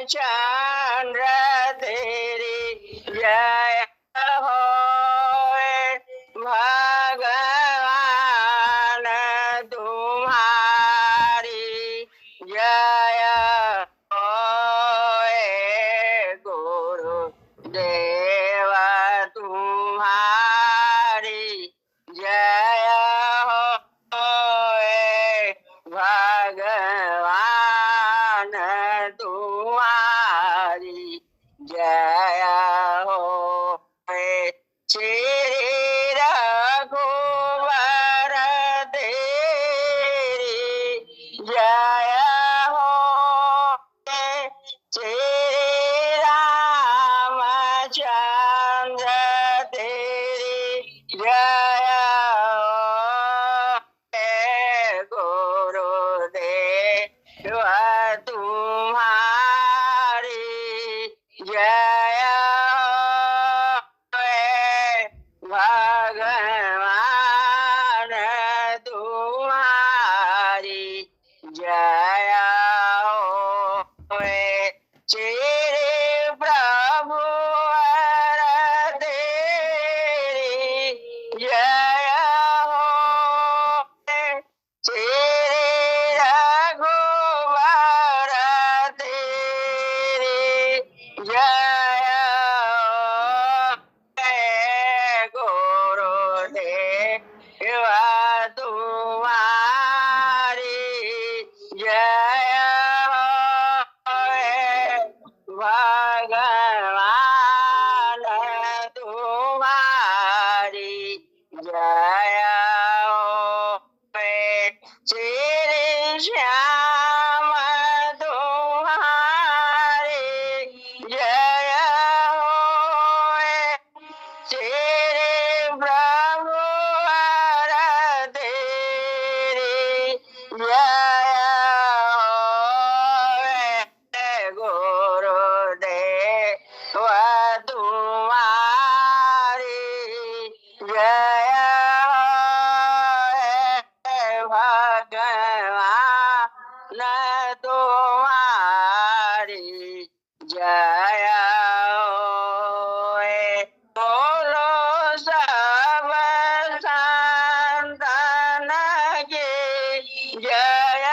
रामचंद्र तेरी जय हो भगवान तुम्हारी जय हो गुरुदेव तुम्हारी जय हो भगवान तुम्हारी जय हो श्री रघुवर तेरी जय हो श्री रामचंद्र तेरी जय हो गुरुदेव तुम्हारी जय भगवान तुम्हारी जय हो श्री प्रभुवर तेरी जय हो श्री रघुवर तेरी जय हो गुरुदेव तुम्हारी जय हो भगवान तुम्हारी जय हो श्री श्याम तुम्हारी जय हो श्री प्रभुवर तेरी जय हो गुरुदेव तुम्हारी जय हो भगवान तुम्हारी जय हो बोलो सब संतान की जय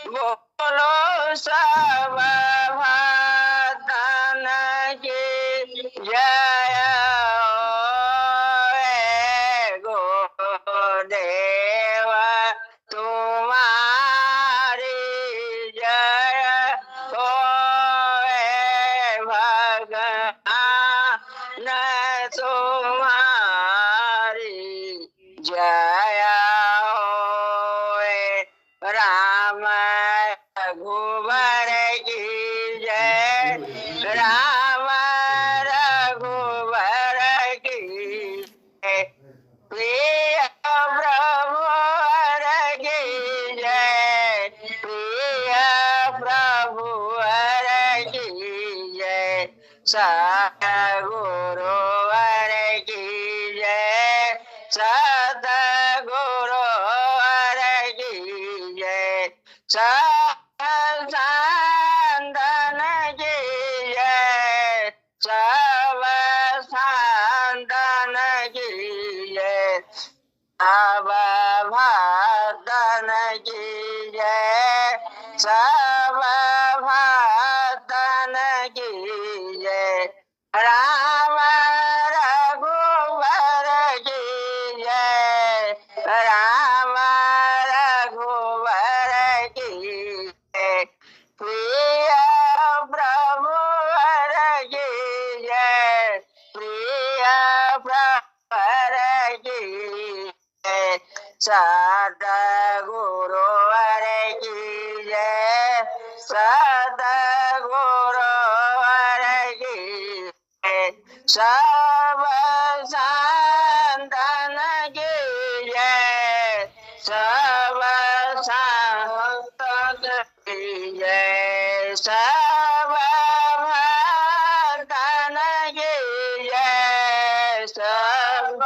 हो बोलो सब भक्तन की जय हो गुरुदेव तुम्हारी जय हो भगवान तुम्हारी जय हो राम रघुवर की जय राम रघुवर की जय प्रिय प्रभुवर की जय प्रिय प्रभुवर की जय सद्गुरुवर की जय सद्गुरुवर की जय संतन की जय सब संतन की जय सब भक्तन की जय सब भक्तन की जय राम रघुवर की जय राम रघुवर की जय प्रिय प्रभुवर की जय प्रिय प्रभुवर की जय सद्गुरुवर की जय सद्गुरुवर की जय सब संतन की जय सब संतन की जय सब भक्तन की जय सब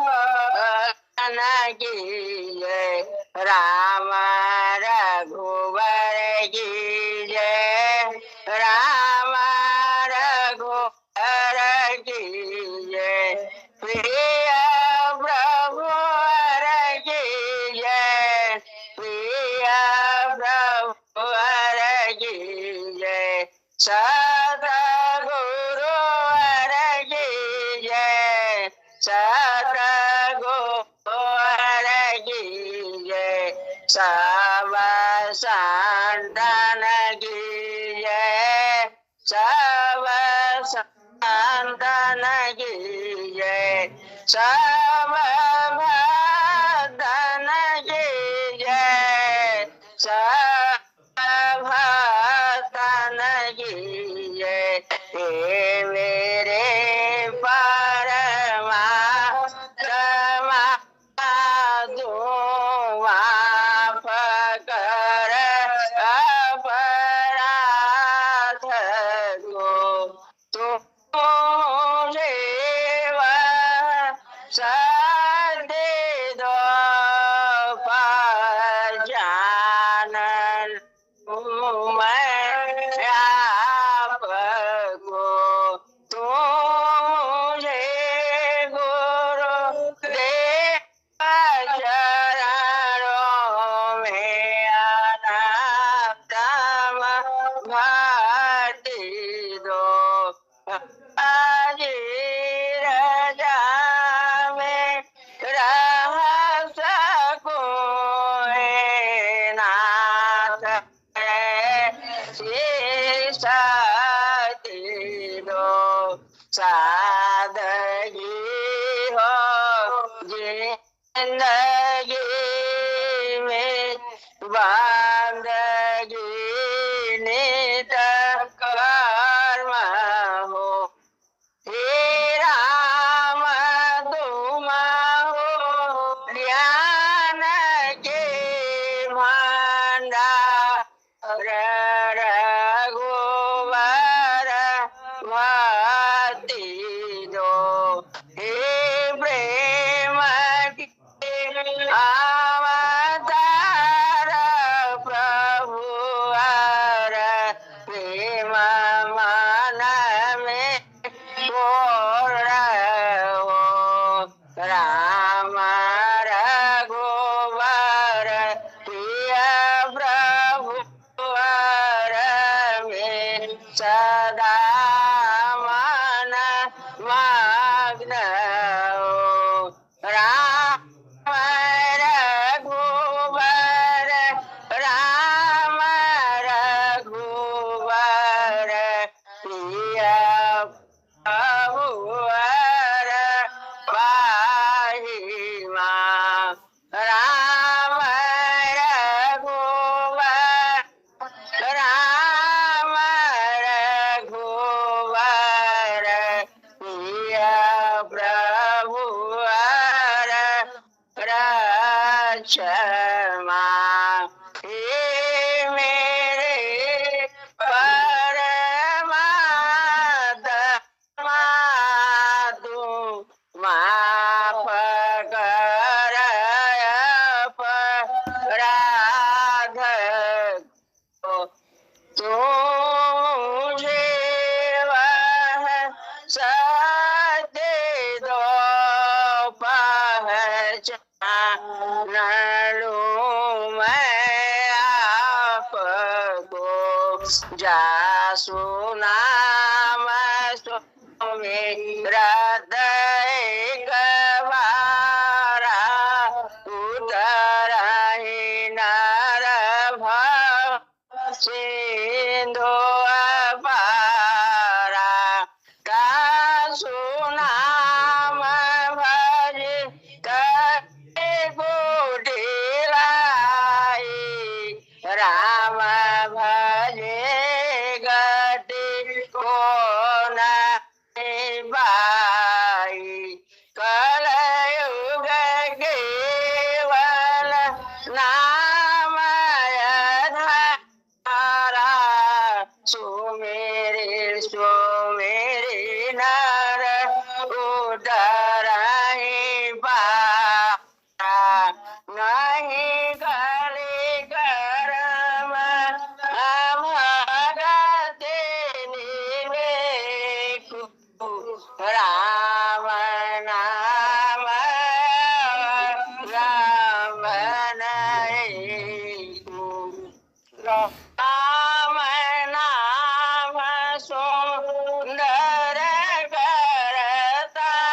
भक्तन की जय राम रघुवर की सब संतन की जय, सब संतन की जय, सब भक्तन की जय, सब भक्तन की जय। हे मेरे परमात्मा तू माफ कर अपराध को, तुझे वह सदे दो पहचान मैं आपको, तुझे गुरु देव चरणों में अनात्म भक्ति दो। आज रजा में रह सकूं हे नाथ, शक्ति दो। सादगी हो जिंदगी में, बंदगी नित कर्म हो। हे राम तुम हो ज्ञान के भंडार, रघुवर भक्ति दो। हे प्रेम के अवतार प्रभु हर, प्रेम मन में बोल हो। राम रघुवर प्रिय प्रभु हर में, सदा मन मग्न हो। राम रघुवर, राम रघुवर प्रिय प्रभु हर पाहि मां। राम रघुवर, राम रघुवर प्रिय प्रभु हर क्षमा। हे मेरे परमात्मा तू माफ कर अपराध को, तुझे वह सदे दो पहचान लूं मैं आपको। जासु नाम सुमिर हृदय गवारा, उतरहि नर भव सिंधु अपारा। दासु नाम भज करे कोटि लाई, राम भजे गति को नहीं पाई। कलयुग केवल नाम आधारा, सुमेरे सुमेरे नर उतरहि पारा। नहीं कलि कर्म भगति निवेकु, राम नाम राम नैकु। राम नाम सुंदर करतारी,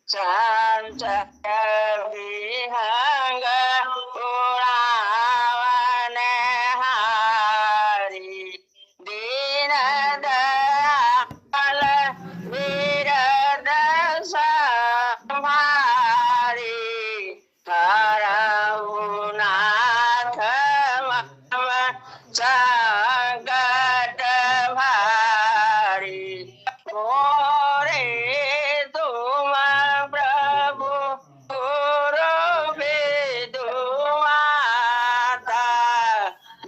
संत विहंग संकट भारी मोरे तुम प्रभु गुरु विदु माता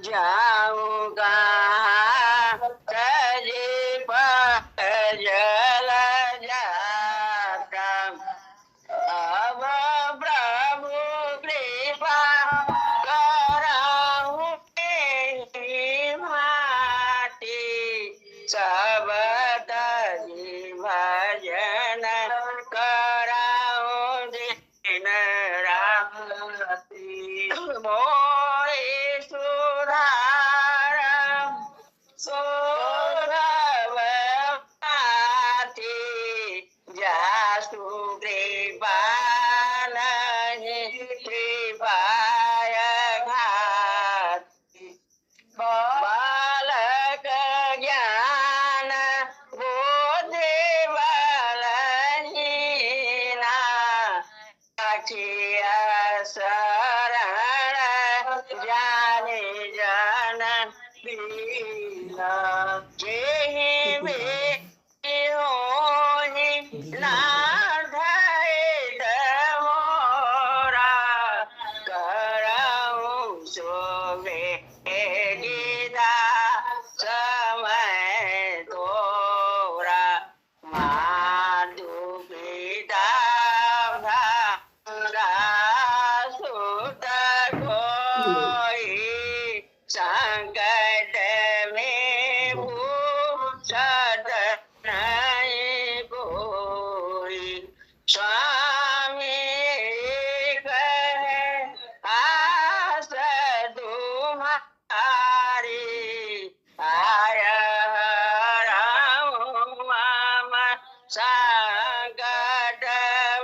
जाऊं कहाँ तजी पर जल जाता अब प्रभु कृपा कराऊं तेरी माटी सब तजी भजन कराऊं दिन राति मोरे सुधार सोरव माती जासु कृपा नहीं कृपाय घाती बालक ज्ञान बुद्धि बलहीना अखिया शरण जाने जन दीना जेहि में होहि नाथ मोरा करऊं सोवे गीता समय तोरा माधु पिता सुत कोई संकट में भूषत नहीं कोई स्वामी कहे आस तुम्हारी आय हरऊं मम संकट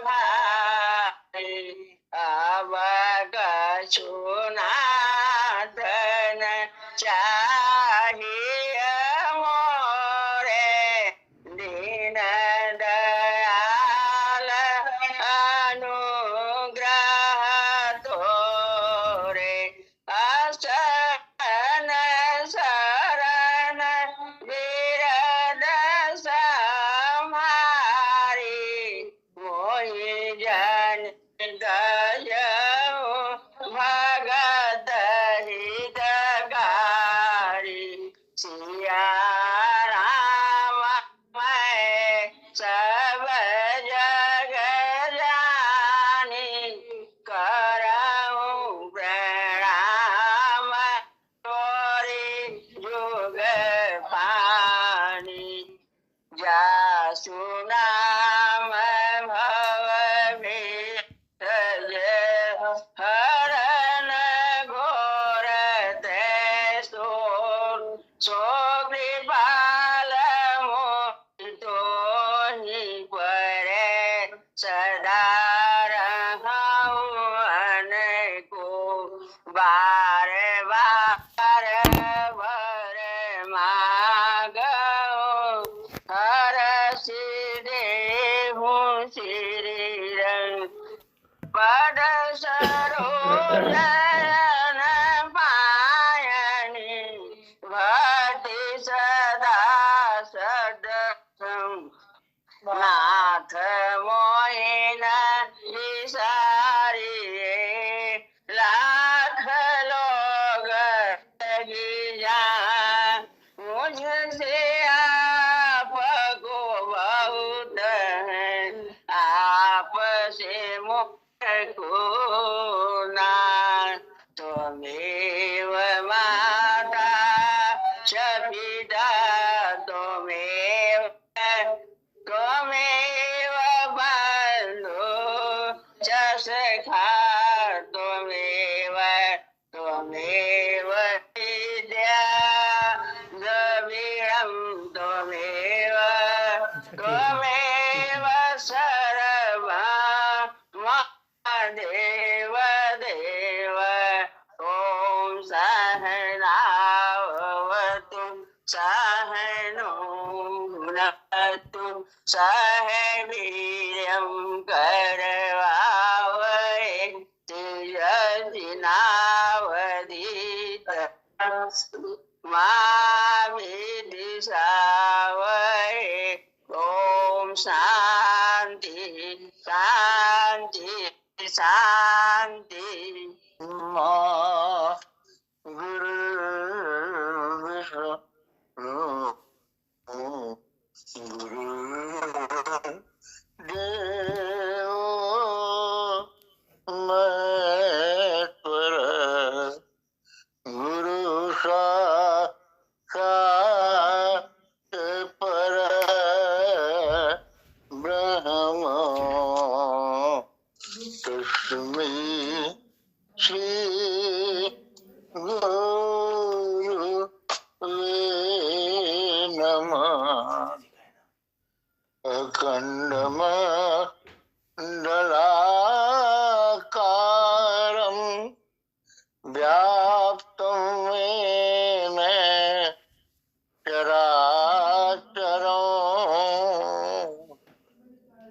भारी अब कछुनाथन चाहिए मोरे दीन दयाल अनुग्रह तोरे असन शरण विरद समारी मोहि जन दयऊ भगत हितकारी सिया राम मैं सब जग जानी करऊं प्रणाम तोरी जुग पानी जासु नाम भव हरण घोर सोर सो कृपाल मोहि परे सदा रहूं अनको बार बार वर मागो हर सिरे हूँ श्री रंग पद सरोजन पायनी भक्ति सदा सदसं नाथ मोहिन विसारी लाख लोग गिया मुझसे आपको बहुत है आपसे मुझको ना त्वमेव माता च पिता त्वमेव त्वमेव बन्धु च सखा त्वमेव त्वमेव विद्या द्रविणं त्वमेव त्वमेव सर्वं देव देव ॐ सहनावतु सहनो भुनक्तु सह वीर्यं करवावहै तेजस्विनावधीतमस्तु मां विदिशावहे। ओम शांति शांति शांति। मां गुरु विष्णु गुरु देव महेश्वर गुरु साक्षात् परब्रह्म तस्मै श्री गुरुवे नमः। अखण्डमण्डलाकारं व्याप्तं येन चराचरं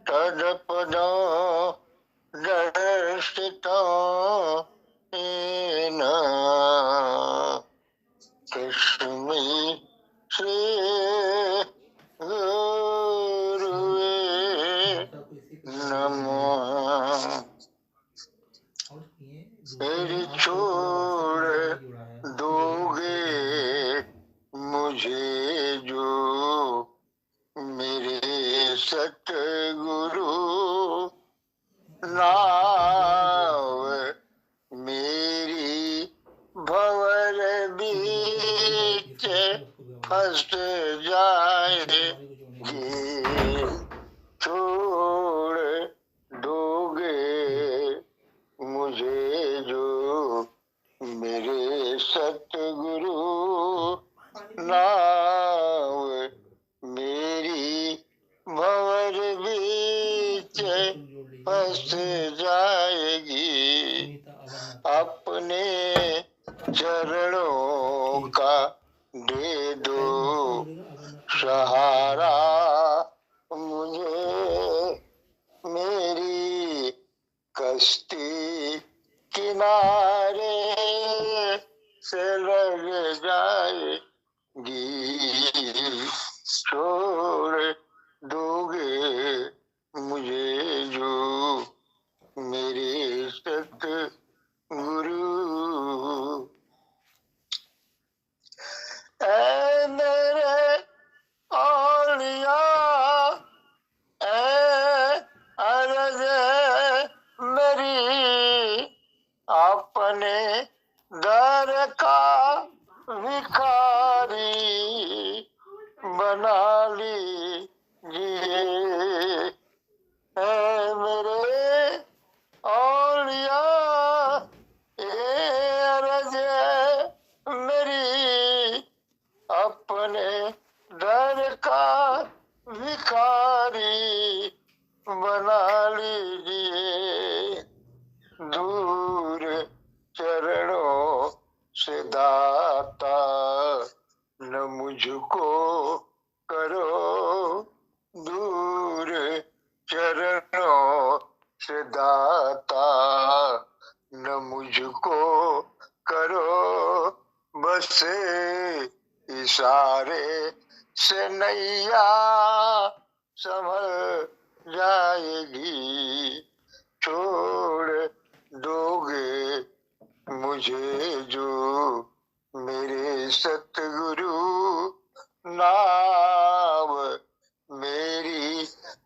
तत्पदं दर्शितं येन तस्मै श्री गुरुवे नमः। मेरी छोड़ दोगे मुझे जो मेरे सतगुरु नाव मेरी भंवर बीच फंस जाएगी। छोड़ दोगे मुझे जो मेरे सतगुरु नाव मेरी भंवर बीच फंस जाएगी। अपने चरणों का दे दो सहारा मुझे मेरी कश्ती किनारे से लग जाएगी। छोड़ दोगे मुझे जो मेरे सतगुरु। ऐ मेरे औलिया ऐ अर्ज़ मेरी अपने दर का भिखारी बना लीजिए। ऐ मेरे औलिया ये अर्ज़ मेरी अपने दर का भिखारी बना लीजिए। दूर चरणों से दाता न मुझको करो। दूर चरणों से दाता न मुझको करो। बस इशारे से नैया संभल जाएगी। छोड़ दोगे मुझे जो मेरे सतगुरु नाव मेरी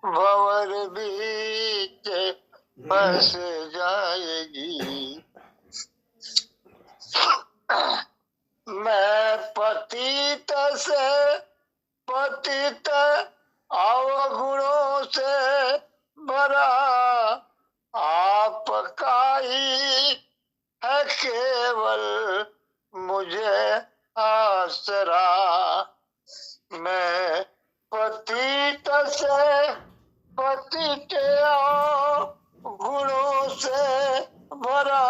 भंवर बीच फंस जाएगी। मैं पतित से पतित अवगुणों से भरा आपका ही है केवल मुझे आसरा। मैं पतित से पतित गुणों से भरा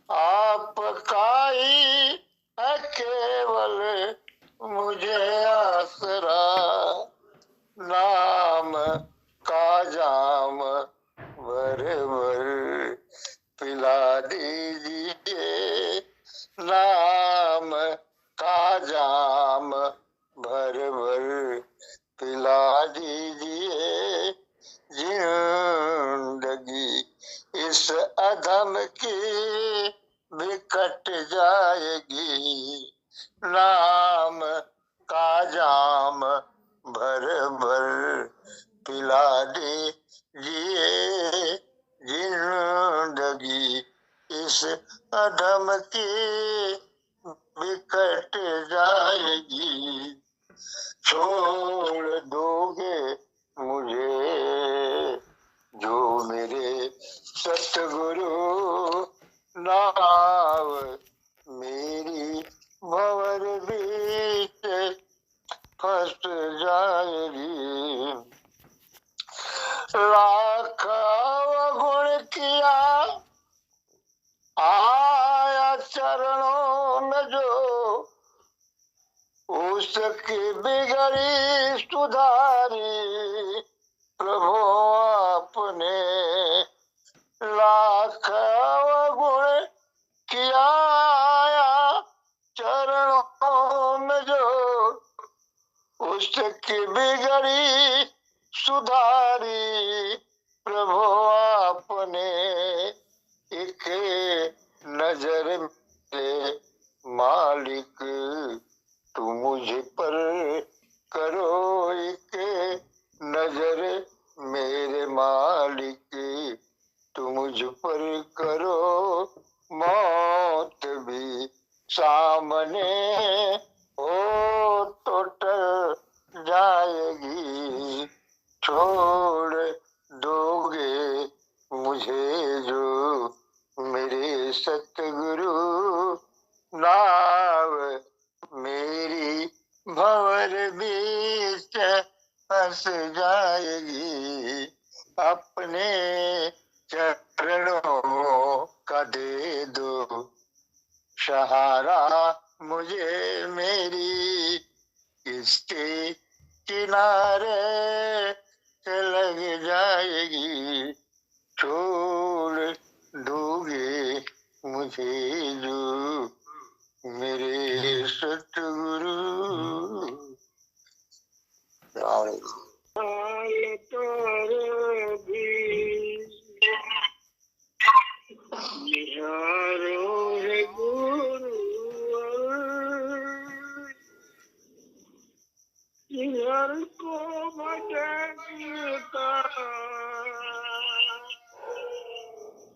आपका ही है केवल मुझे आसरा। नाम का जाम भर भर पिला दीजिए। नाम नाम का जाम भर भर पिला दीजिए, जिंदगी इस अधम की बिकट जाएगी। छोड़ दोगे मुझे जो मेरे सतगुरु, नाव मेरी भंवर बीच फंस जाएगी। लाख गुण किया आया चरणों में जो, उसकी बिगड़ी सुधारी प्रभु आपने। लाख गुण किया आया चरणों में जो, उसकी बिगड़ी सुधारी प्रभु आपने। एक नजर मेरे मालिक तू मुझ पर करो, एक नजर मेरे मालिक तू मुझ पर करो। मौत भी सामने हो तो टल जाएगी। छोड़ दोगे मुझे जो मेरे सतगुरु, नाव मेरी भंवर बीच फंस जाएगी। अपने चरणों का दे दो सहारा मुझे, मेरी किश्ती किनारे से लग जाएगी। छोड़ दोगे मुझे जो मेरे सतगुरु। घर को भटकता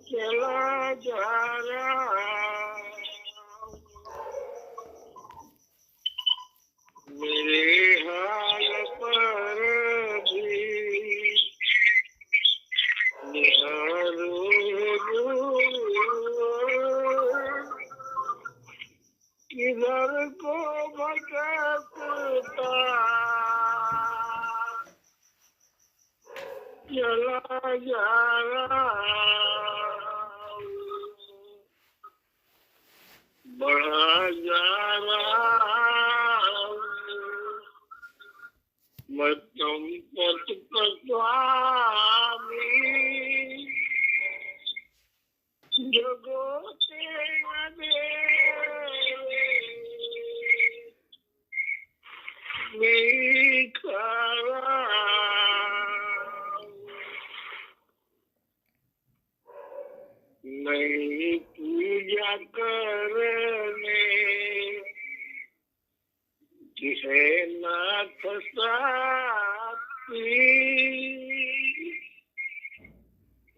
चला जा रहा, मेरे हाल पर भी निहारो किधर को भटकता चला जा रहा, बढ़ा जा रहा मैं तुम पथ पथवामी जगोते नहीं खरा नहीं पूजा करने जिसे नाथ साथी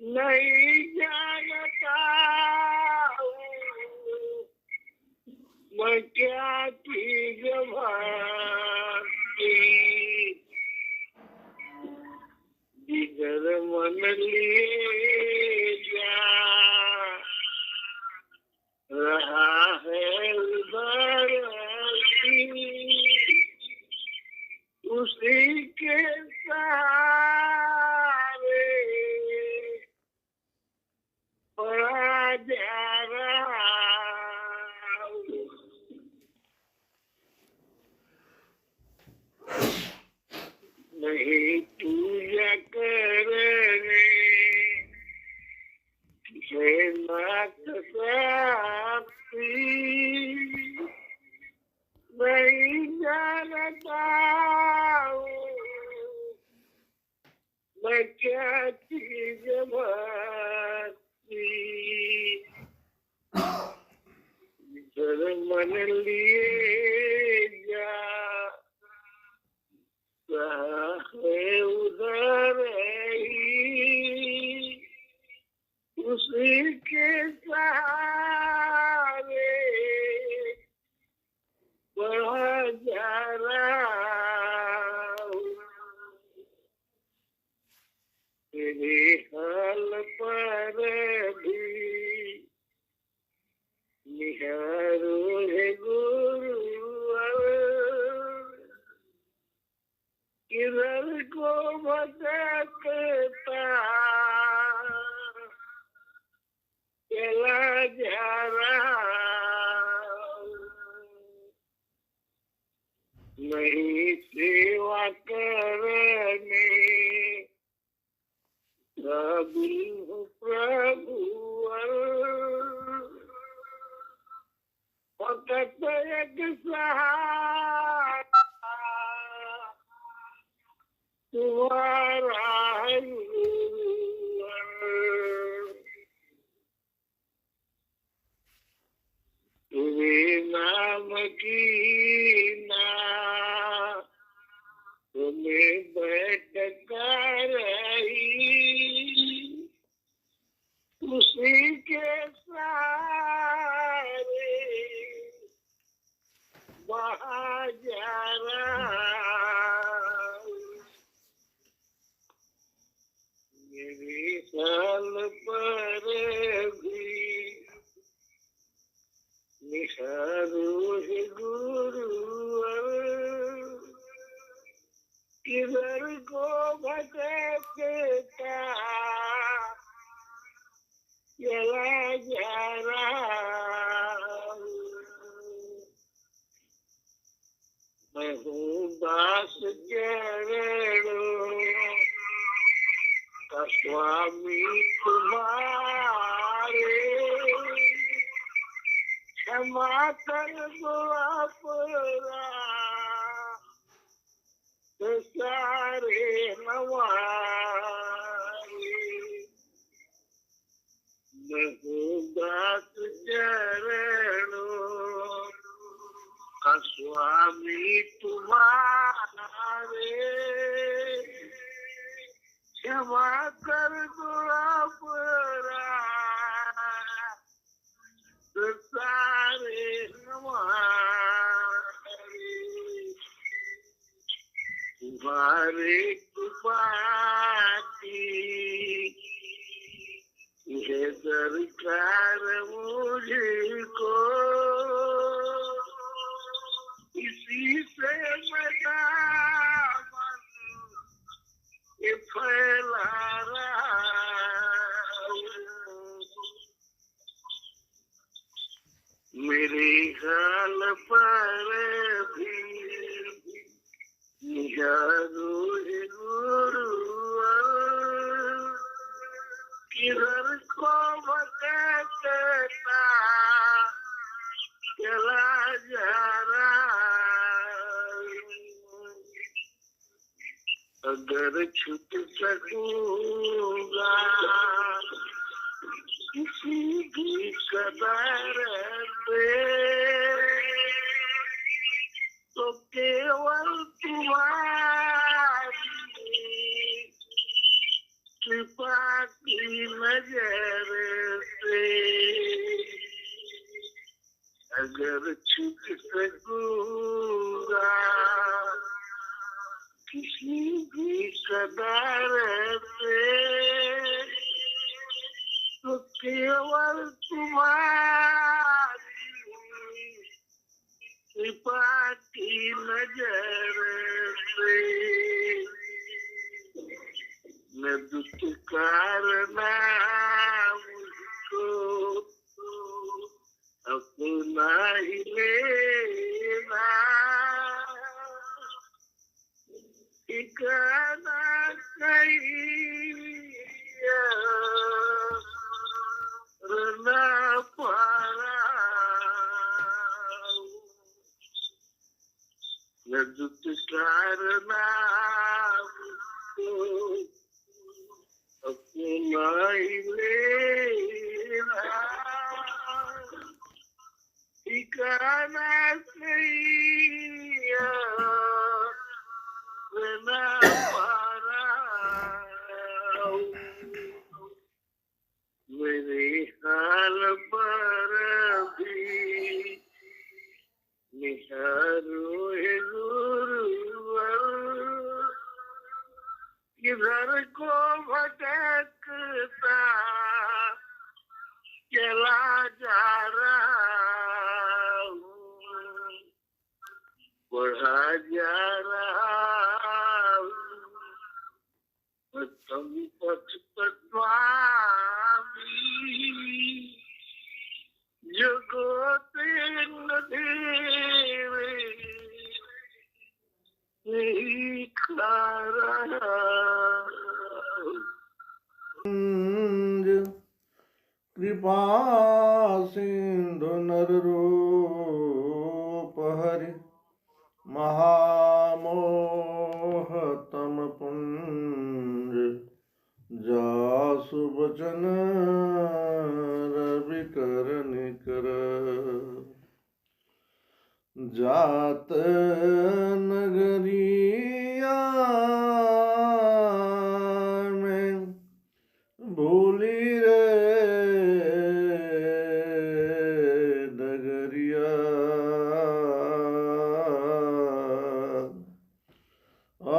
नहीं जानता मैं क्या चीज भाती जिधर मन लिए जा रहा है उधर उसी के सहारे पड़ा जा रहा नहीं पूजा करने से नाथ साथी नहीं जानता मैं क्या चीज भक्ति जर मन लिए है उधर ही उसी के सहारे बढ़ा जा रहा हूँ। तेरे हाल पर भी निहारो है गुरुवर, किधर को भटकता चला जा रहा हूँ। नहीं सेवा करने प्रभु प्रभुवर, फकत एक सहारा तुम्हारा है गुरुवर। तुम्हें नाम की ना तुम्हें बैठ कर रही उसी के सहारे बहा जा रहा हूँ। मेरे साल पर भी निहारो है गुरुवर, किधर को भटकता चला जा रहा हूँ। मैं हूँ दास चरणों का स्वामी तुम्हारे, क्षमा कर दो अपराध सारे हमारे। मैं हूँ दास चरणों का स्वामी तुम्हारे, क्षमा कर दो अपराध सारे हमारे। तुम्हारे कृपा की है दरकार मुझको, इसी से मैं दामन ये फैला रहा हूँ। मेरे हाल पर भी निहारो है गुरुवर, किधर को भटकता चला जा रहा हूँ। अगर छूट सकूंगा किसी भी कदर पे, तो केवल तुम्हारी कृपा की नजर से। अगर छूट सकूंगा किसी भी कदर से, तो केवल तुम्हारी कृपा की नजर से। मैं दुख करना मुझको अपना ही लेना, ठिकाना कहीं रहना पड़ा। मैं दुख करना मुझको अपना ही लेना, ठिकाना सही रहना निहारो है गुरुवर, किधर को भटकता चला जा रहा हूँ, बढ़ा जा रहा हूँ, तुम पथ पथवामी जगते नधीरे नहीं खा रहा हूँ। कृपा सिंधु नररूप हरि महामोहतम पुंज जासु बचन रवि कर निकर जात नगरिया में भूली रे डगरिया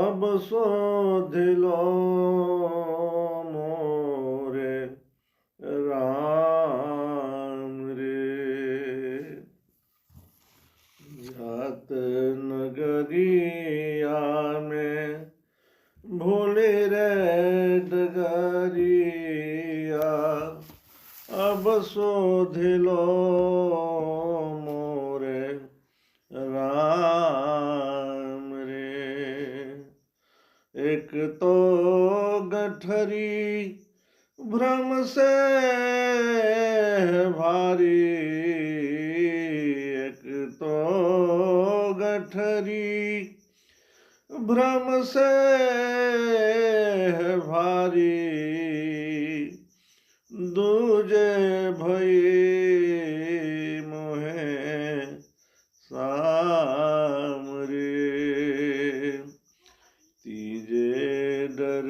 अब शोधिलो मोरे राम रे जात नगरिया में भूले रे डगरिया अब शोधिलो मोरे राम रे एक तो गठरी भ्रम से भारी, एक तो गठरी भ्रम से भारी, दूजे भई मोहे सामरे, तीजे डर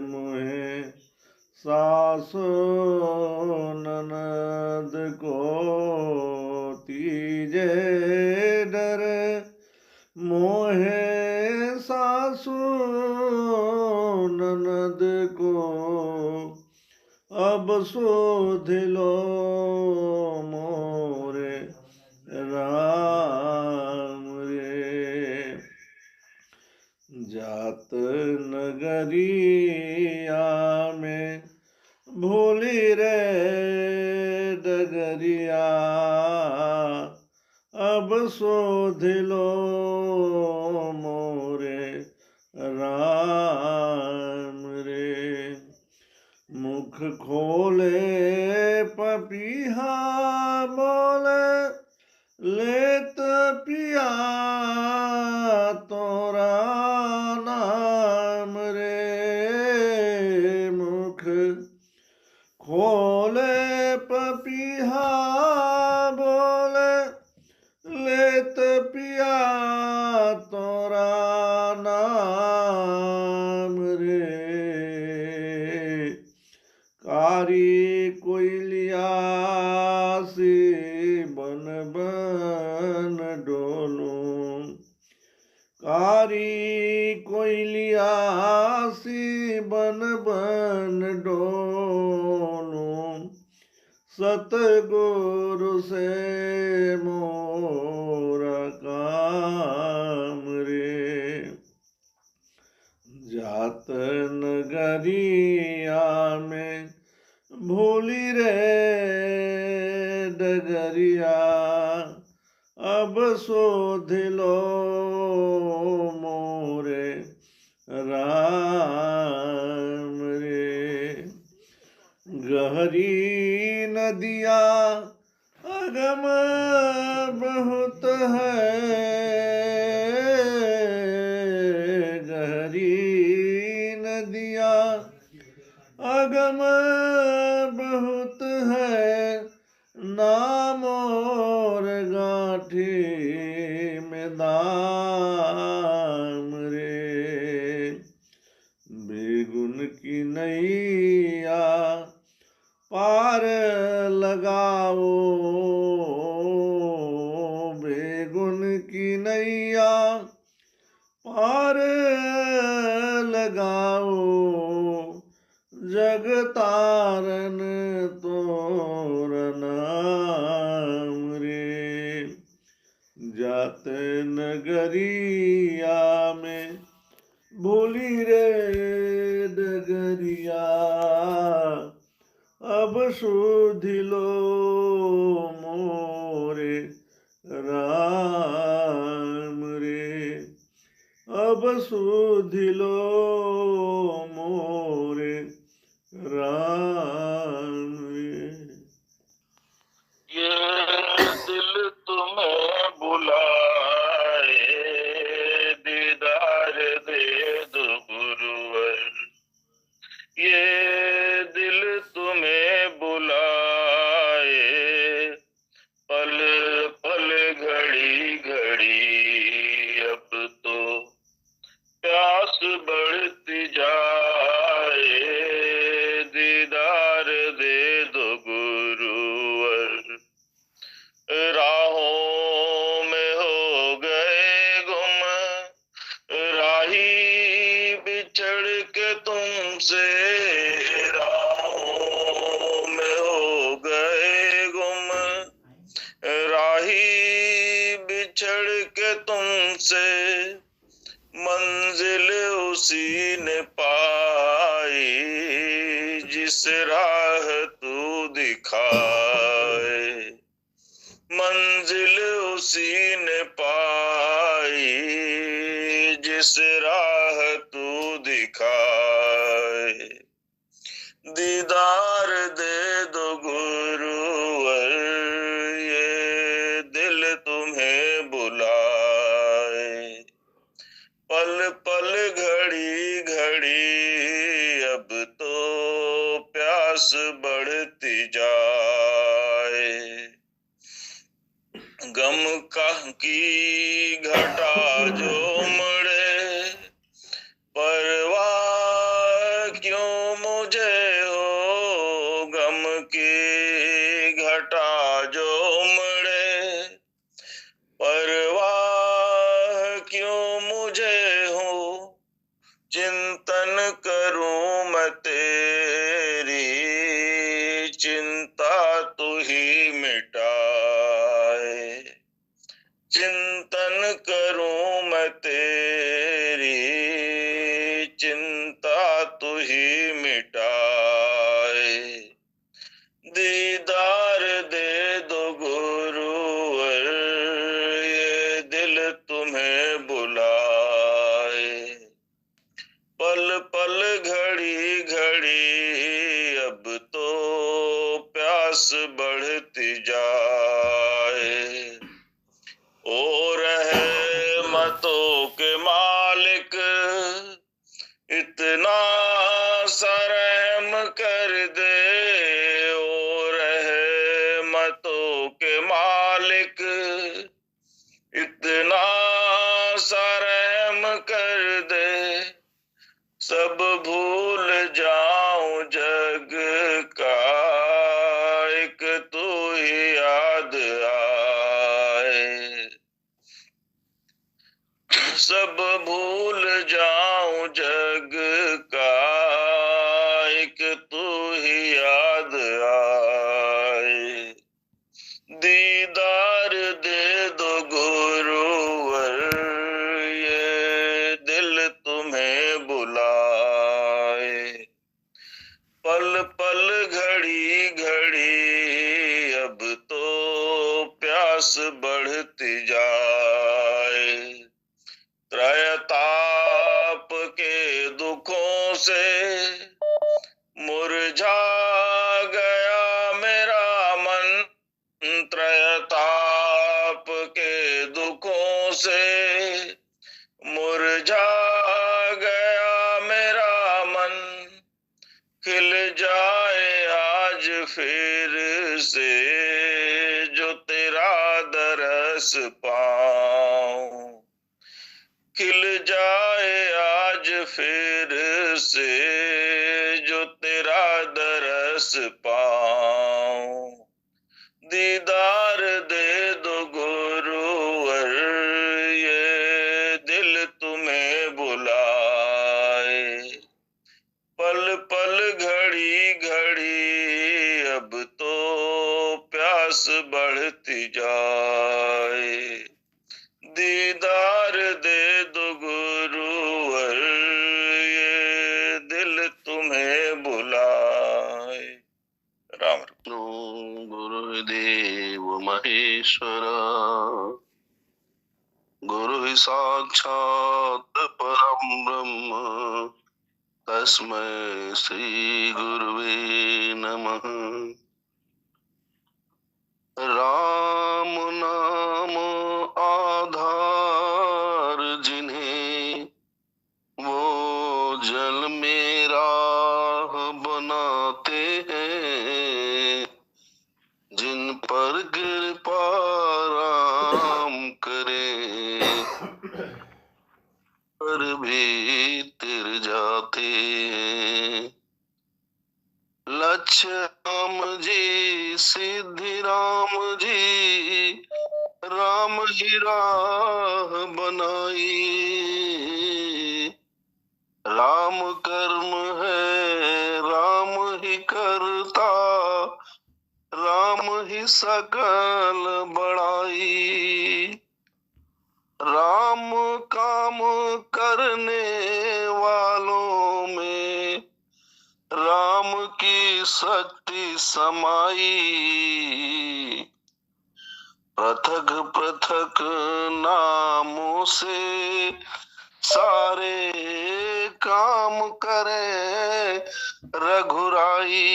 मोहे सासो ननद को, तीजे डर मोहे सासु ननद को, अब शोधिलो मोरे राम रे जात नगरिया में भूली रे डगरिया अब शोधिलो मोरे राम रे मुख खोले पपीहा बोले लेत पिया तोरा नाम रे, मुख खोले पपीहा बोले लेत पिया तोरा नाम रे, कारी कोयलिया से बन बन डोलूं, कारी कोयलिया से बन बन डोलूं, सतगुरु से मोरा काम रे जात नगरिया में भूली रे डगरिया अब शोधिलो मोरे राम रे गहरी नदिया अगम बहुत है, गहरी नदिया अगम बहुत है, नाम और गाठी में दाम रे बेगुन की नैया पार लगाओ, बेगुन की नैया पार लगाओ, जग तारन तोर नाम रे। जात नगरिया में भूली रे डगरिया, अब सुधि लो मोरे राम रे, अब सुधि लो मोरे राम रे। ये दिल तुम्हें बुलाए, दीदार दे दो गुरुवर। ये दिल तुम्हें बुलाए, पल पल घड़ी घड़ी, अब तो प्यास बढ़ती जाए, दीदार दे दो गुरुवर। राहों में हो गए गुम, राही बिछड़ के तुमसे, राहों में हो गए गुम, राही बिछड़ के तुमसे, मंजिल उसी ने पाई जिस राह तू दिखाए, मंजिल उसी ने पाई जिस राह तू दिखाए, दीदार दे दो गुरुवर, ये दिल तुम्हें बुलाए, पल पल घड़ी घड़ी, अब तो प्यास बढ़ती जाए, गम का की घटा जो मरे, परवाह क्यों मुझे हो, गम की घटा जो मरे, परवाह क्यों मुझे हो, चिंतन करूं मैं तेरी, चिंता तू ही मिटाए, चिंतन करूं मैं तेरी, चिंता तू ही मिटाए, दीदार दे दो गुरुवर, ये दिल तुम्हें बुलाए, पल पल घड़ी घड़ी, अब तो प्यास बढ़ती जाए, ओ रहमतों के मालिक, इतना सा रहम कर दे, ओ रहमतों के मालिक, इतना सा रहम कर दे, सब भूल जाऊं जग का, एक तू ही याद आए, सब भूल जाऊं जग का, एक तू ही याद आए, दीदार दे दो गुरुवर, ये दिल तुम्हें बुलाए, पल पल घड़ी घड़ी, अब तो प्यास बढ़ती जाए, त्रयताप के दुखों से मुरझा गया मेरा मन, त्रयताप के दुखों से मुरझा गया मेरा मन, खिल जाए आज फिर से जो तेरा दरस पाऊं, खिल जाए आज फिर से जो तेरा दरस पाऊं, दीदार दे दो गुरुवर, दीदार दे दो गुरुवर, ये दिल तुम्हें बुलाए। राम गुरुदेव महेश्वरा, गुरु साक्षात् परम ब्रह्म, तस्मै श्री गुरुवे नमः। राम नाम आधार जिन्हें, वो जल में राह बनाते हैं। जिन पर कृपा राम करे, पर भी तिर जाते हैं। लक्ष्य राम जी सिद्धि राम जी, राम ही राह बनाई। राम कर्म है राम ही करता, राम ही सकल बड़ाई। राम काम करने वालों में, राम की शक्ति समाई। पृथक पृथक नामों से सारे काम करे रघुराई।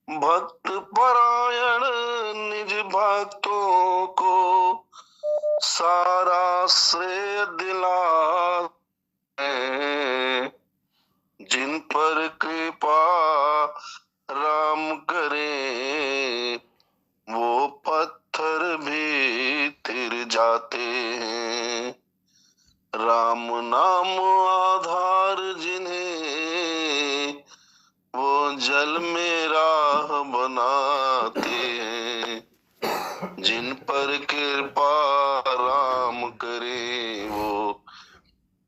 भक्त परायण निज भक्तों को, सारा श्रेय दिला। जिन पर कृपा राम करे, वो पत्थर भी तिर जाते हैं। राम नाम आधार जिन्हें, वो जल में राह बनाते हैं। जिन पर कृपा राम करे, वो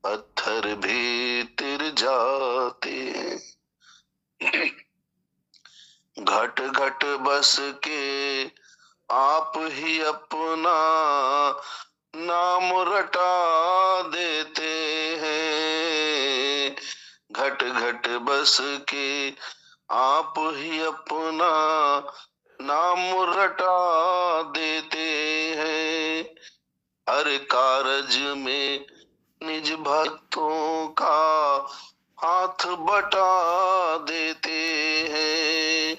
पत्थर भी तिर जाते हैं। घट घट बस के आप ही अपना नाम रटा देते हैं। घट घट बस के आप ही अपना नाम रटा देते हैं। हर कारज में निज भक्तों का हाथ बटा देते हैं।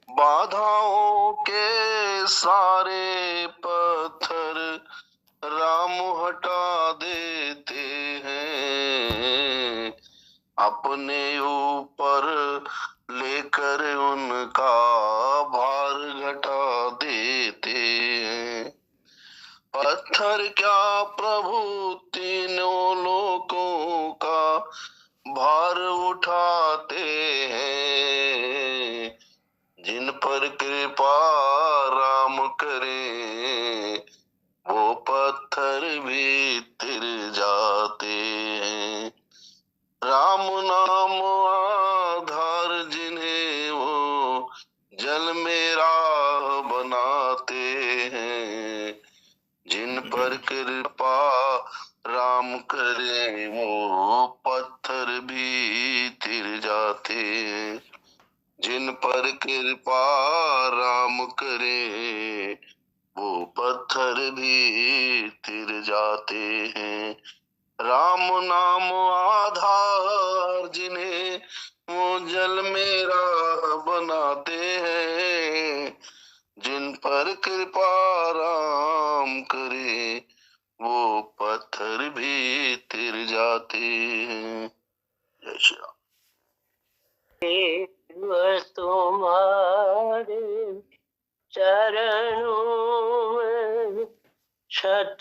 बाधाओं के सारे पत्थर राम हटा देते हैं। अपने ऊपर लेकर उनका भार घटा देते हैं। पत्थर क्या प्रभु तीनों लोकों का भार उठाते हैं। जिन पर कृपा राम करे, वो पत्थर भी तिर जाते हैं। राम नाम आधार जिन्हें, वो जल में राह बनाते हैं। जिन पर कृपा राम करे, वो पत्थर भी तिर जाते हैं। जिन पर कृपा राम करे, वो पत्थर भी तिर जाते हैं। राम नाम आधार जिन्हें, वो जल में राह बनाते हैं। जिन पर कृपा राम करे, वो पत्थर भी तिर जाते हैं। जय श्री राम। तुम्हारे चरणों में शत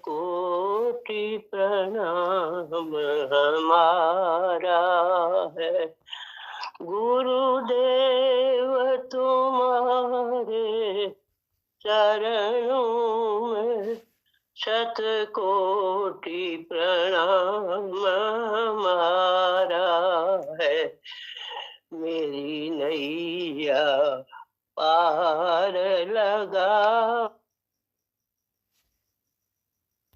कोटि प्रणाम हमारा है। गुरुदेव तुम्हारे चरणों में शत कोटि प्रणाम हमारा है। मेरी नैया पार लगा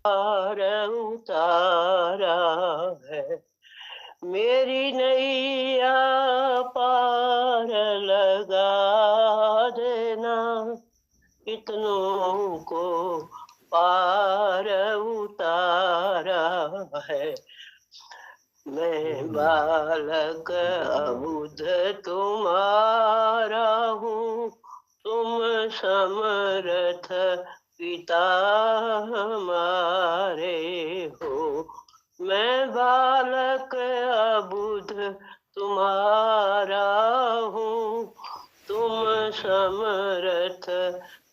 पार उतारा है। मेरी नैया पार लगा देना, कितनों को पार उतारा है। मैं बालक अबुध तुम्हारा हूँ, तुम समर्थ पिता हमारे हो। मैं बालक अबुध तुम्हारा हूँ, तुम समर्थ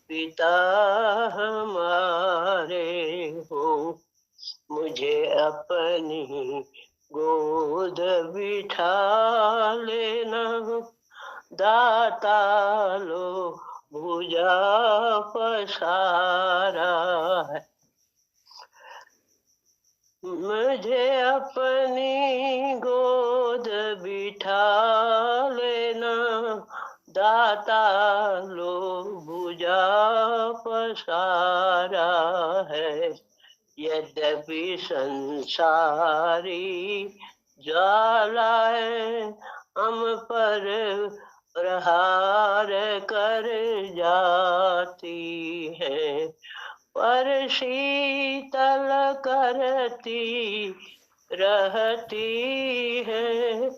पिता हमारे हो। मुझे अपनी गोद बिठा लेना, दाता लो भुजा पसारा है। मुझे अपनी गोद बिठा लेना, दाता लो भुजा पसारा है। यद्यपि संसारी ज्वालाएं हम पर प्रहार कर जाती हैं, पर शीतल करती रहती है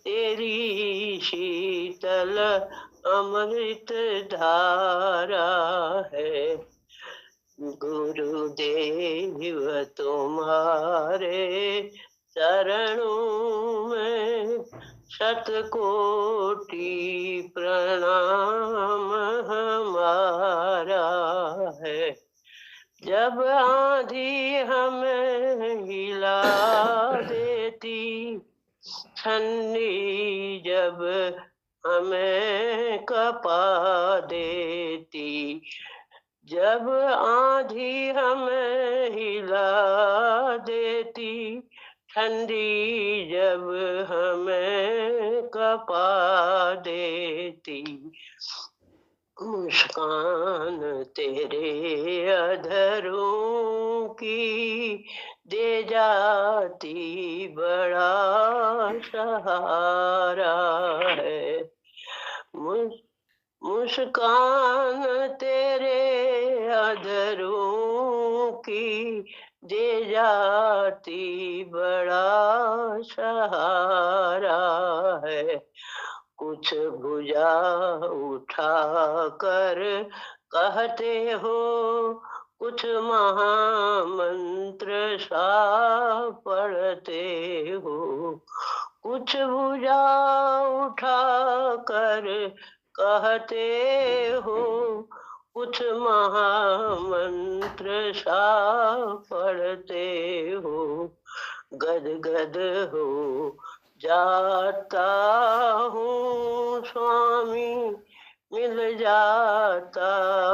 तेरी शीतल अमृत धारा है। गुरुदेव तुम्हारे चरणों में शतकोटि प्रणाम हमारा है। जब आंधी हमें हिला देती, ठंडी जब हमें कपा देती, जब आंधी हमें हिला देती, ठंडी जब हमें कपा देती, मुस्कान तेरे अधरों की दे जाती बड़ा सहारा है। मुस्कान तेरे अधरों की दे जाती बड़ा सहारा है। कुछ भुजा उठा कर कहते हो, कुछ महामंत्र सा पढ़ते हो। कुछ भुजा उठा कर कहते हो, कुछ महामंत्र सा पढ़ते हो। गद गद हो जाता हूँ स्वामी, मिल जाता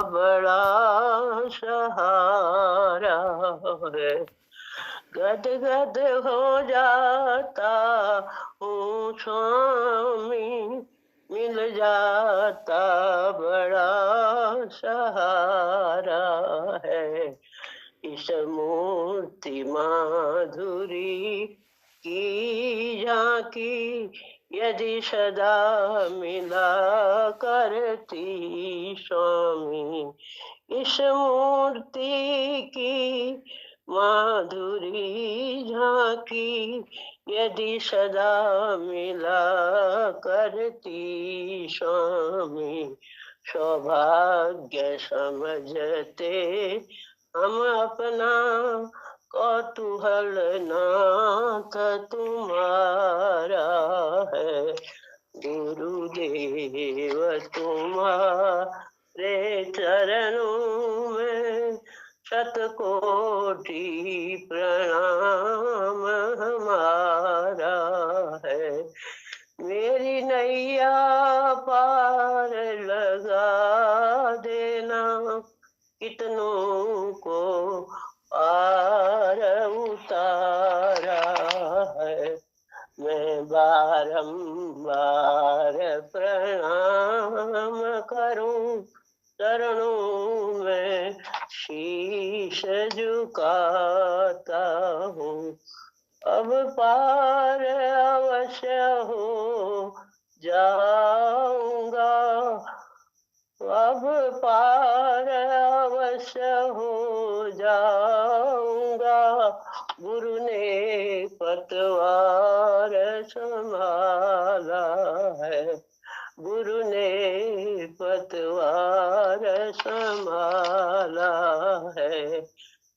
बड़ा सहारा है। गद गद हो जाता हूँ स्वामी, मिल जाता बड़ा सहारा है। इस मूर्ति माधुरी की झांकी यदि सदा मिला करती स्वामी, इस मूर्ति की माधुरी झांकी यदि सदा मिला करती स्वामी, सौभाग्य समझते हम अपना कौतूहल नाथ तुम्हारा है। गुरुदेव तुम्हारे चरणों में शतकोटि प्रणाम हमारा है। मेरी नैया पार लगा देना, कितनों को पार उतारा है। मैं बारंबार प्रणाम करूं चरणों में शीश झुकाता हूँ। अब पार अवश्य हो जाऊंगा, अब पार अवश्य हो जाऊंगा। गुरु ने पतवार संभाला है, गुरु ने पतवार संभाला है।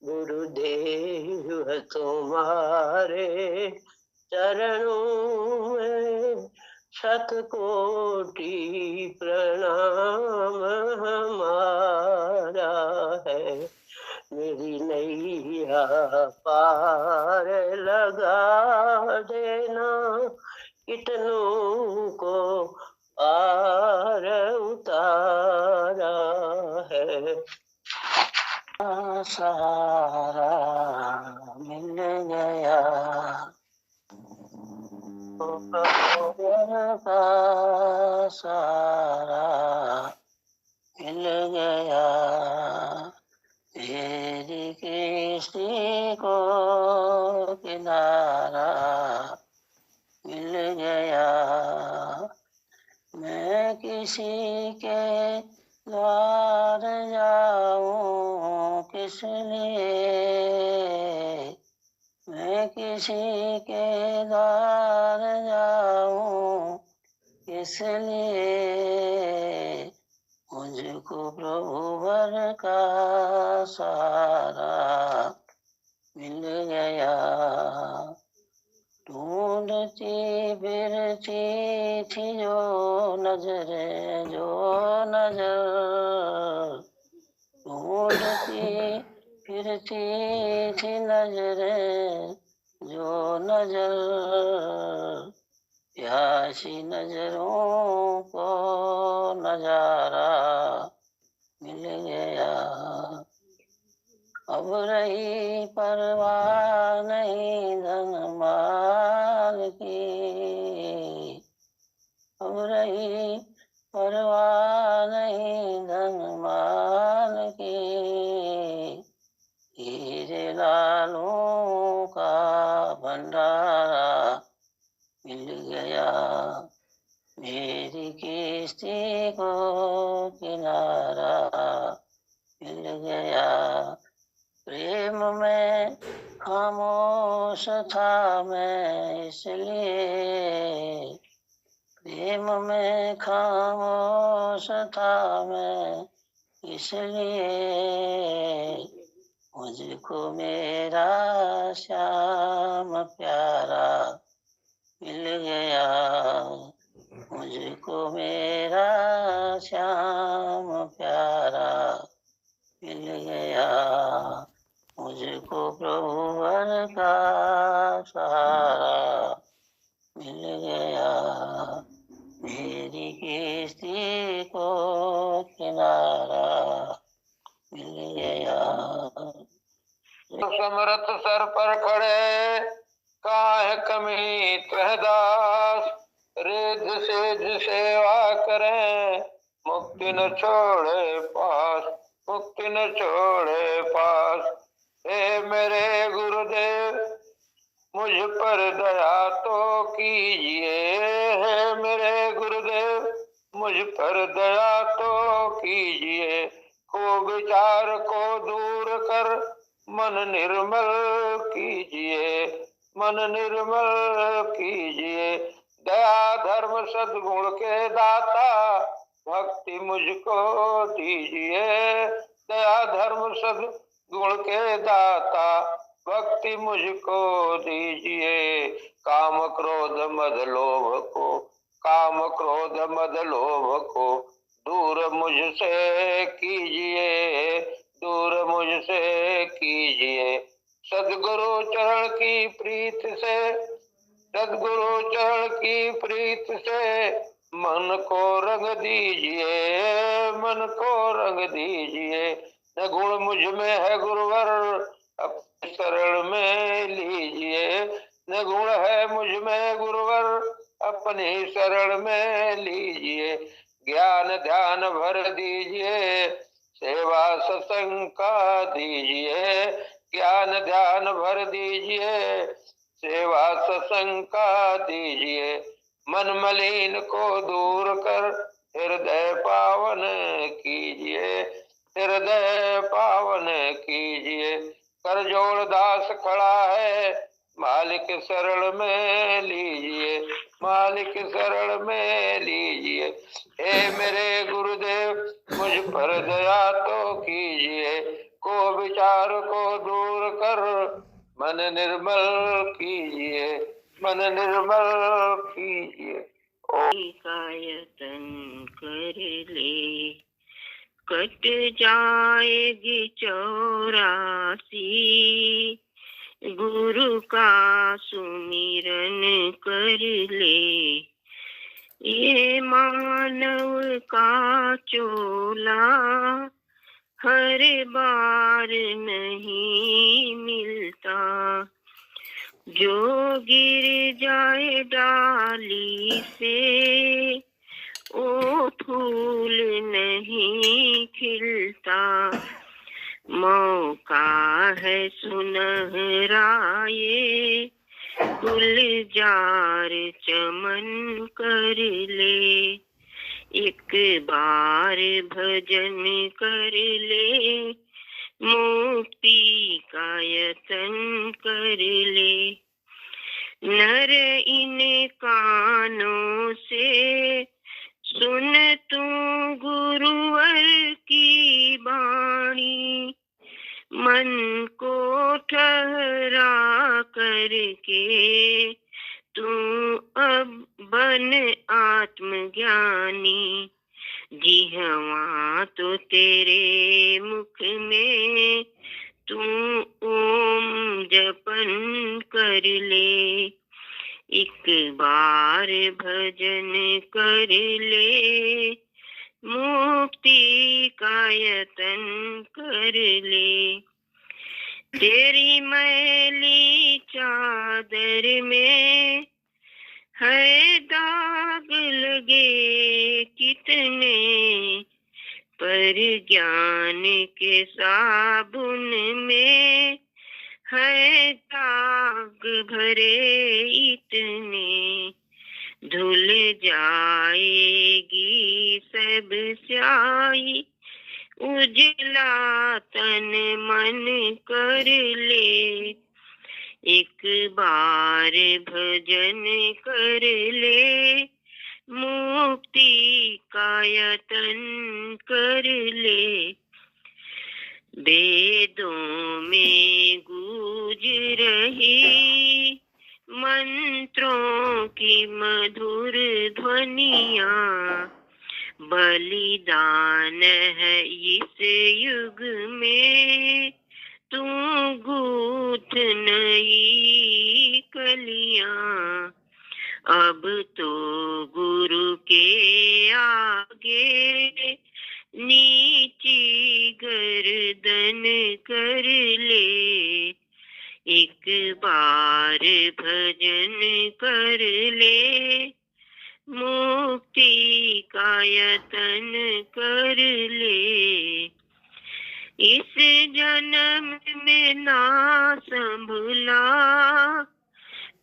गुरुदेव तुम्हारे चरणों में शतकोटि प्रणाम हमारा है। मेरी नैया पार लगा देना, कितनों को पार उतारा है। सारा मिल गया का सारा मिल गया, तेरी किस्ती को किनारा मिल गया। मैं किसी के द्वार जाऊं किस लिए, मैं किसी के द्वार जाऊं किस लिए। मुझको प्रभु वर का सहारा मिल गया। ढूंढती फिरती थी जो नजर, जो नजर, ढूंढती फिरती थी नजर, जो नजर, प्यासी नजरों को नजारा मिल गया। अब रही परवाह नहीं धन माल की, अब रही परवाह नहीं धन माल की। हीरे लालों का भंडारा मिल गया, मेरी किस्ती को किनारा मिल गया। प्रेम में खामोश था मैं इसलिए, प्रेम में खामोश था मैं इसलिए। मुझको मेरा श्याम प्यारा मिल गया, मुझको मेरा श्याम प्यारा मिल गया। मुझको प्रभु वर का सहारा मिल गया, मेरी किस्ती को किनारा मिल गया। समरथ सर पर खड़े काहे कमी त्रहदास, रिद्ध सिद्ध सेवा करें मुक्ति न छोड़े पास, मुक्ति न छोड़े पास। हे मेरे गुरुदेव मुझ पर दया तो कीजिए, हे मेरे गुरुदेव मुझ पर दया तो कीजिए। को विचार को दूर कर मन निर्मल कीजिए, मन निर्मल कीजिए। दया धर्म सद्गुण के दाता भक्ति मुझको दीजिए, दया धर्म सद्गुण के दाता भक्ति मुझको दीजिए। काम क्रोध मद लोभ को, काम क्रोध मद लोभ को दूर मुझसे कीजिए, दूर मुझसे कीजिए। सद्गुरु चरण की प्रीत से, सद्गुरु चरण की प्रीत से मन को रंग दीजिए, मन को रंग दीजिए। न गुण मुझ में है गुरुवर अपने शरण में लीजिए, न गुण है मुझ में गुरुवर अपनी शरण में लीजिए। ज्ञान ध्यान भर दीजिए, सेवा सत्संग का दीजिए, ज्ञान ध्यान भर दीजिए। सेवा सत्संग का दीजिए, मन मलिन को दूर कर हृदय पावन कीजिए, हृदय पावन कीजिए। कर जोड़ दास खड़ा है, मालिक शरण में लीजिए, मालिक शरण में लीजिए। हे मेरे गुरुदेव मुझ पर दया तो कीजिए, को विचार को दूर कर मन निर्मल कीजिए, मन निर्मल कीजिए। कायतन कर ले, कट जाएगी 84। गुरु का सुमिरन कर ले, ये मानव का चोला हर बार नहीं मिलता। जो गिर जाए डाली से ओ फूल नहीं खिलता। मौका है सुनहरा ये, गुलजार चमन कर ले। एक बार भजन कर ले, मुक्ति का यतन कर ले। नर इन कानों से सुन तू गुरुवर की बाणी, मन को ठहरा करके तू अब बन आत्मज्ञानी। जिह्वा तो तेरे मुख में तू ओम जपन कर ले। एक बार भजन कर ले, मुक्ति का यतन कर ले। तेरी मैली चादर में है दाग लगे कितने, पर ज्ञान के साबुन में है दाग भरे इतने। धुल जाएगी सब स्याही, उजला तन मन कर ले। एक बार भजन कर ले, मुक्ति का यतन कर ले। वेदों में गूंज रही मंत्रों की मधुर ध्वनियाँ, बलिदान है इस युग में तू गूंथ नई कलियाँ। अब तो गुरु के आगे नीची गर्दन कर ले। एक बार भजन कर ले, मुक्ति का यतन कर ले। इस जन्म में ना संभला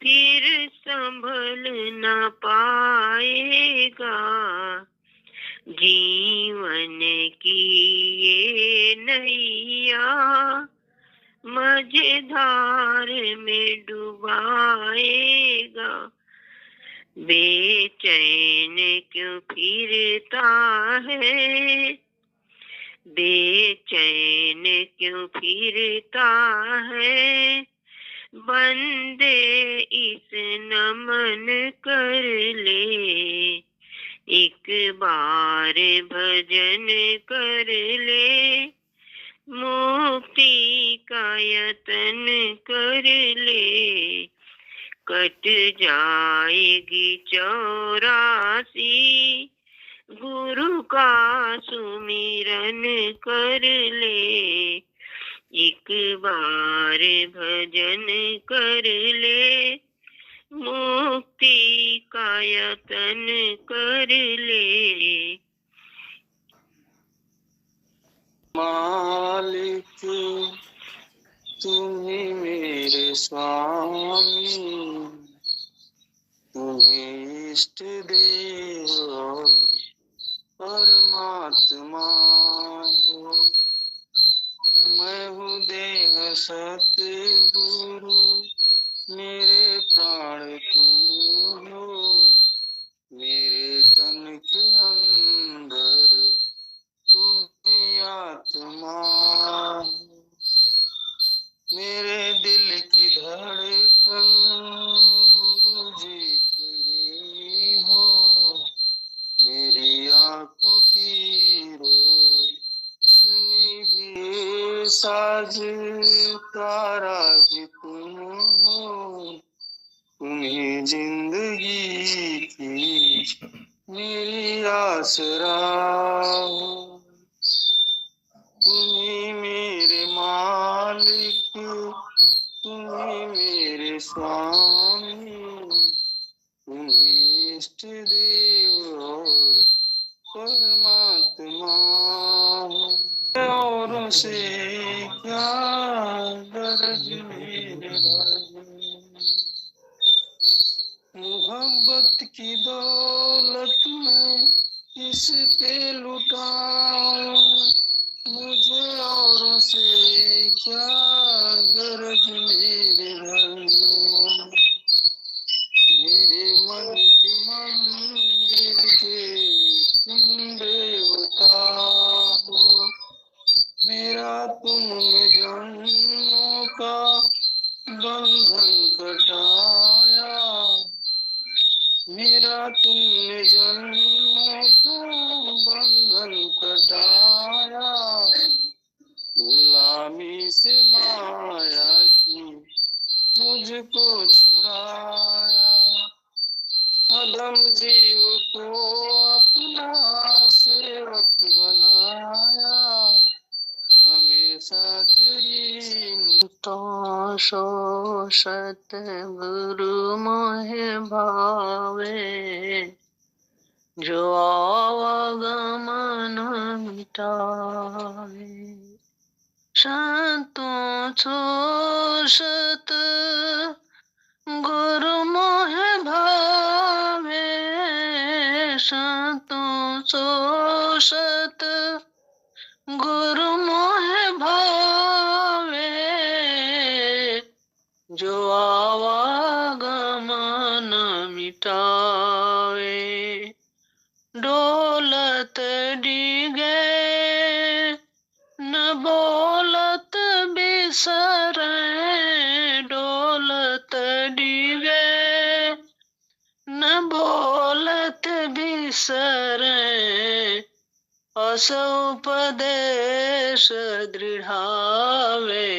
फिर संभल न पाएगा। जीवन की ये नैया मझधार में डुबाएगा। बेचैन क्यों फिरता है, बेचैन क्यों फिरता है। बंदे इस नमन कर ले। एक बार भजन कर ले, मुक्ति का यतन कर ले। कट जाएगी 84, गुरु का सुमिरन कर ले। एक बार भजन कर ले, मुक्ति का यतन कर ले। मालिक तुम ही मेरे स्वामी, तुम्हें इष्ट देव और परमात्मा हो। मैं हूँ देह सतगुरु, मेरे प्राण तुम हो, मेरे तन के अंदर तुम्हें आत्मा, मेरे दिल की धड़कन गुरु जी तुम्ही हो, मेरी आंखों की रोशनी भी साज ताराज तुम हो, तुम्ही जिंदगी की मेरी आसरा हो। तुम्ही मेरे मालिक, तुम्ही मेरे स्वामी, तुम्ही इष्ट देव और परमात्मा हो। औरों से क्या गरज मेरे भाई, मोहब्बत की दौलत में इस पे लुटाऊं, मुझे औरों से क्या गरज मेरे भाइयों। मेरे मन के मंदिर के तुम देवता हो, मेरा तुमने जन्मों का बंधन कटाया, मेरा तुमने जन्मों का बंधन कटाया, गुलामी से माया की मुझको छुड़ाया, अदम जीव को अपना सेवक बनाया, हमेशा तेरी तो शोषत गुरु मोहे भावे, जो आवागमन मिटावे। संतों शोषत गुरु मोहे भावे, संतों शोषत गुरु मोहे भावे, जो आवागमन मिटावे। डोलत डिगे न बोलत बिसरे, डोलत डिगे न बोलत बिसरे, अस उपदेश दृढ़ावे,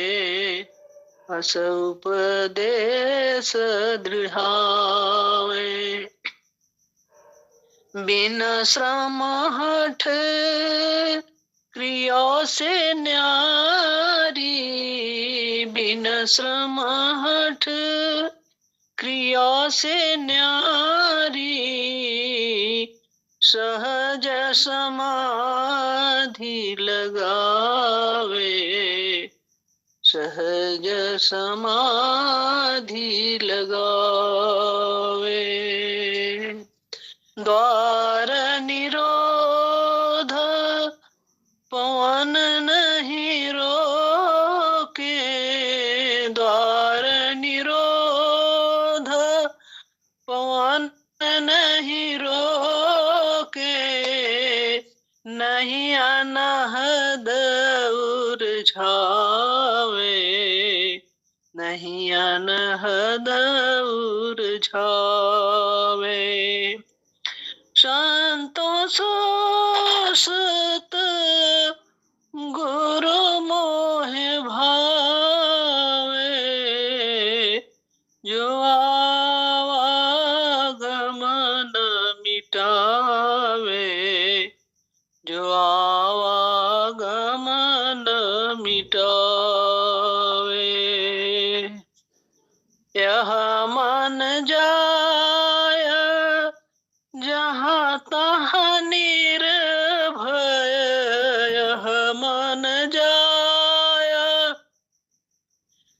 अस उपदेश दृढ़ावे। बिन श्रम हठ क्रिया से न्यारी, बिन श्रम हठ क्रिया से न्यारी, सहज समाधि लगावे, सहज समाधि लगावे। द्वार निरोध पवन नहीं रोके, द्वार निरोध पवन नहीं रोके, नहीं अनहद उर्झावे, नहीं अनहद उर्झावे। संतों शोषत गुरु मोहे भावे, जो आवागमन मिटावे, जो आवागमन मिटावे। यह मन जाय जहाँ तहाँ निर्भय,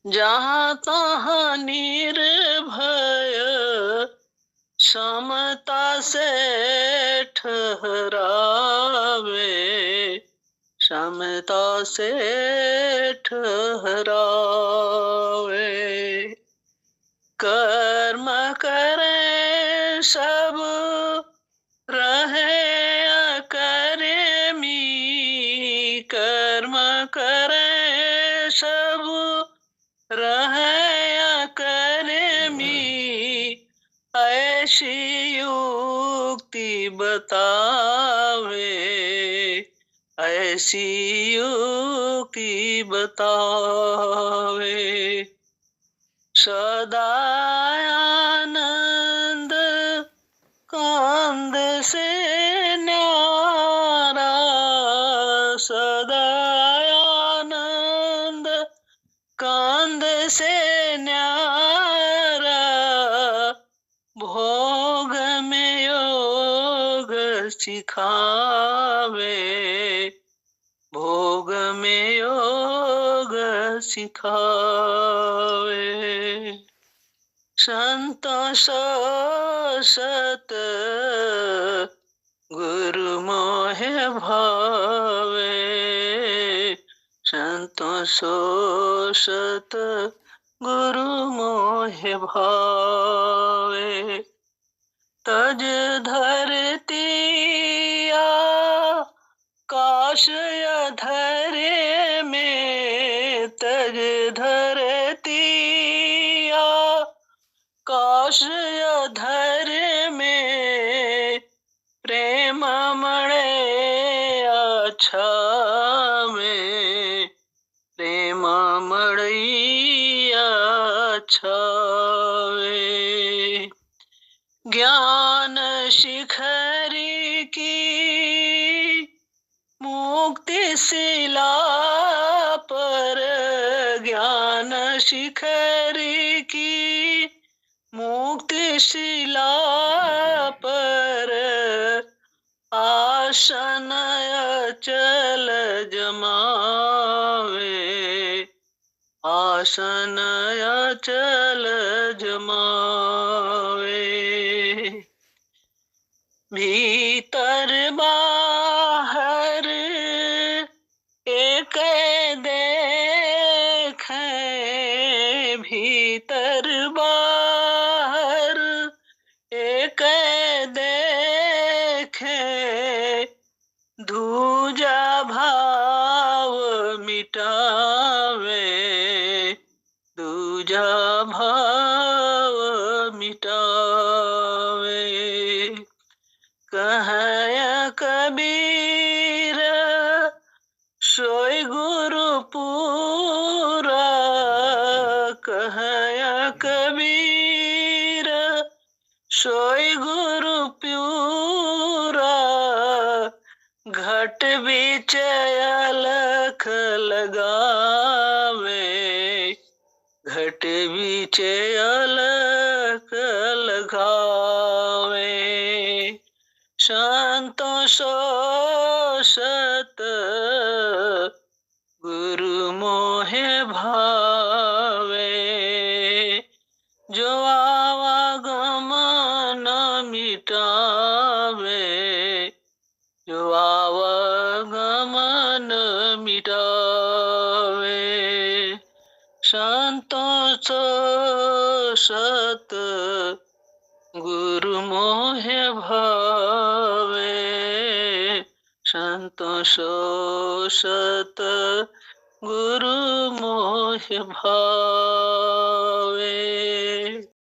जहाँ तहाँ निर्भय समता से ठहरावे, समता से ठहरावे। कर्म करे सब रहे अकर्मी, कर्म करे सब रहे अकर्मी, ऐसी युक्ति बतावे, ऐसी युक्ति बतावे। सदा आनंद कांद से न्यारा, सदा आनंद कांद से न्यारा, भोग में योग सिखावे, भोग में योग सिखावे। संतोष सत गुरु मोहे भावे, संतोष सत गुरु मोहे भावे। तज धरती आकाश अधरे में, तज धरती आकाश अधरे में, प्रेम मणे अच्छा में, प्रेम मणि अच्छा में। ज्ञान शिखरी की मुक्ति शिला पर, ज्ञान शिखरी की मुक्ति शिला पर, आसन अचल जमावे, आसन अचल जमावे। भीतर बाहर एक देखे, भीतर बाहर एक देखे, दूजा भाव मिटावे, दूजा भाव मिटावे। कहय कबीर सोई गुरु पूरा, कहय कबीर सोई गुरु पूरा, घट बीच अलख लगावे, घट बीच अलख लगावे। संतोष सत गुरु मोहे भावे, जो आवागमन मिटावे, जो आवागमन मिटावे। संतोष सत गुरु मोहे भावे, संतोष सत गुरु मोहे भावे।